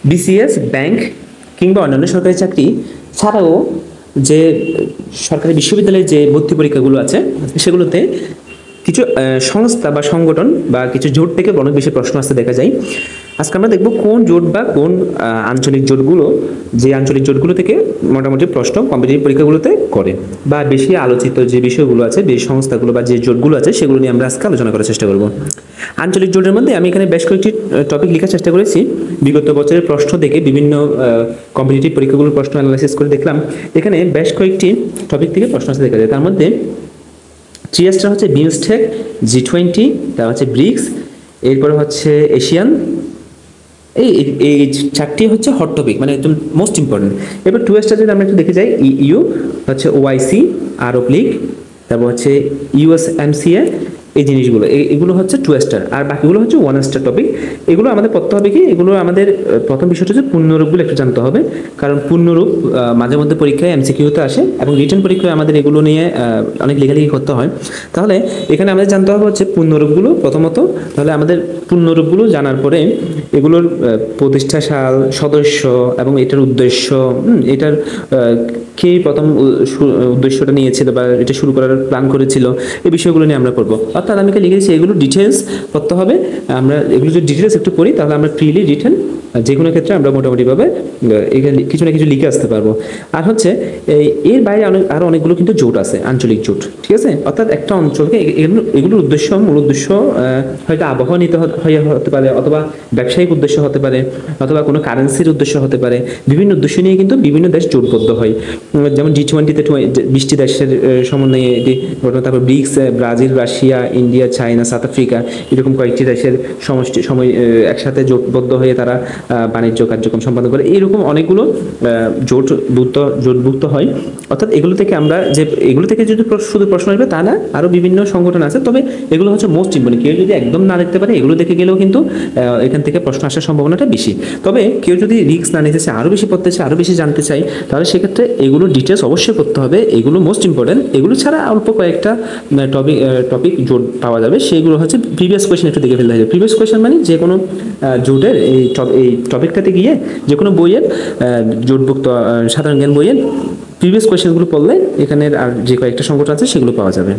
BCS, bank কিংবা অন্যান্য সরকারি চাকরি ছাড়াও যে সরকারি বিশ্ববিদ্যালয়ের যে ভর্তি পরীক্ষাগুলো আছে সেগুলোতে কিছু সংস্থা বা সংগঠন বা কিছু জোট থেকে অনেক বেশি প্রশ্ন আসতে দেখা যায়। আজকে আমরা দেখব কোন জোট বা কোন আঞ্চলিক জোটগুলো যে আঞ্চলিক জোটগুলো থেকে মোটামুটি প্রশ্ন কম্পিটিটিভ পরীক্ষাগুলোতে করে বা বেশি আলোচিত যে বিষয়গুলো আছে, যে সংস্থাগুলো বা যে জোটগুলো আছে সেগুলো নিয়ে আমরা আজকে আলোচনা করার চেষ্টা করব। আঞ্চলিক জোটের মধ্যে আমি এখানে বেশ কয়েকটি টপিক লেখার চেষ্টা করেছি। বিগত বছরের প্রশ্ন থেকে বিভিন্ন কম্পিটিটিভ পরীক্ষাগুলোর প্রশ্ন অ্যানালাইসিস করে দেখলাম এখানে বেশ কয়েকটি টপিক থেকে প্রশ্ন আসতে দেখা যায়। তার মধ্যে ট্রিয়াসটা হচ্ছে বিমস্টেক, G20, তার হচ্ছে ব্রিক্স, এরপরে হচ্ছে এশিয়ান। এই এই চারটি হচ্ছে হট টপিক, মানে একদম মোস্ট ইম্পর্টেন্ট। এবার টু স্টার যদি আমরা একটু দেখে যাই, ইউ হচ্ছে ওআইসি, আরব লীগ, তারপর হচ্ছে ইউএসএমসিএ, এই জিনিসগুলো এগুলো হচ্ছে টু স্টার, আর বাকিগুলো হচ্ছে ওয়ান স্টার টপিক। এগুলো আমাদের পড়তে হবে কি, এগুলো আমাদের প্রথম বিষয়টা হচ্ছে পূর্ণরূপগুলো একটু জানতে হবে, কারণ পূর্ণরূপ মাঝে মধ্যে পরীক্ষায় এমসিকিউতে আসে এবং রিটেন পরীক্ষায় আমাদের এগুলো নিয়ে অনেক লেখালেখি করতে হয়। তাহলে এখানে আমাদের জানতে হবে হচ্ছে পূর্ণরূপগুলো প্রথমত। তাহলে আমাদের পূর্ণরূপগুলো জানার পরে এগুলোর প্রতিষ্ঠা সাল, সদস্য এবং এটার উদ্দেশ্য, এটার কে প্রথম উদ্দেশ্যটা নিয়েছিল বা এটা শুরু করার প্ল্যান করেছিল, এই বিষয়গুলো নিয়ে আমরা পড়বো। অর্থাৎ আমি লিখেছি এগুলো ডিটেলস পড়তে হবে। আমরা এগুলো যদি ডিটেলস একটু পড়ি তাহলে আমরা ফ্রিলি রিটেন যে কোনো ক্ষেত্রে আমরা মোটামুটিভাবে এখানে কিছু না কিছু লিখে আসতে পারবো। আর হচ্ছে এর বাইরে আরও অনেকগুলো কিন্তু জোট আছে, আঞ্চলিক জোট, ঠিক আছে। অর্থাৎ একটা অঞ্চলকে এগুলোর উদ্দেশ্য, মূল উদ্দেশ্য হয়তো আবহাওয়া নিতে হতে পারে, অথবা ব্যবসায়িক উদ্দেশ্য হতে পারে, অথবা কোনো কারেন্সির উদ্দেশ্য হতে পারে। বিভিন্ন উদ্দেশ্য নিয়ে কিন্তু বিভিন্ন দেশ জোটবদ্ধ হয়। যেমন G20-তে 20টি দেশের সমন্বয়ে এটি ঘটনা। তারপর BRICS, Brazil, Russia, India, China, South Africa, এরকম কয়েকটি দেশের সময় একসাথে জোটবদ্ধ হয়ে তারা বাণিজ্য কার্যক্রম সম্পাদন করে। এইরকম অনেকগুলো জোটভুক্ত হয়। অর্থাৎ এগুলো থেকে আমরা যে এগুলো থেকে যদি শুধু প্রশ্ন আসবে তা না, আরও বিভিন্ন সংগঠন আছে, তবে এগুলো হচ্ছে মোস্ট ইম্পর্টেন্ট। কেউ যদি একদম না দেখতে পারে এগুলো দেখে গেলেও কিন্তু এখান থেকে প্রশ্ন আসার সম্ভাবনাটা বেশি। তবে কেউ যদি রিস্ক না নিতে চায়, আরও বেশি পড়তে চায়, আরও বেশি জানতে চাই, তাহলে সেক্ষেত্রে এগুলো ডিটেলস অবশ্যই করতে হবে। এগুলো মোস্ট ইম্পর্টেন্ট। এগুলো ছাড়া অল্প কয়েকটা টপিক জোট পাওয়া যাবে, সেগুলো হচ্ছে প্রিভিয়াস কোয়েশ্চেন একটু দেখে ফেলতে হবে। প্রিভিয়াস কোয়েশ্চেন মানে যে কোনো জোটের এই টপিকটাতে গিয়ে যে কোনো বইয়ের জোটভুক্ত সাধারণ জ্ঞান বইয়ের প্রিভিয়াস কোয়েশ্চেনগুলো পড়লে এখানের আর যে কয়েকটা সংগঠন আছে সেগুলো পাওয়া যাবে।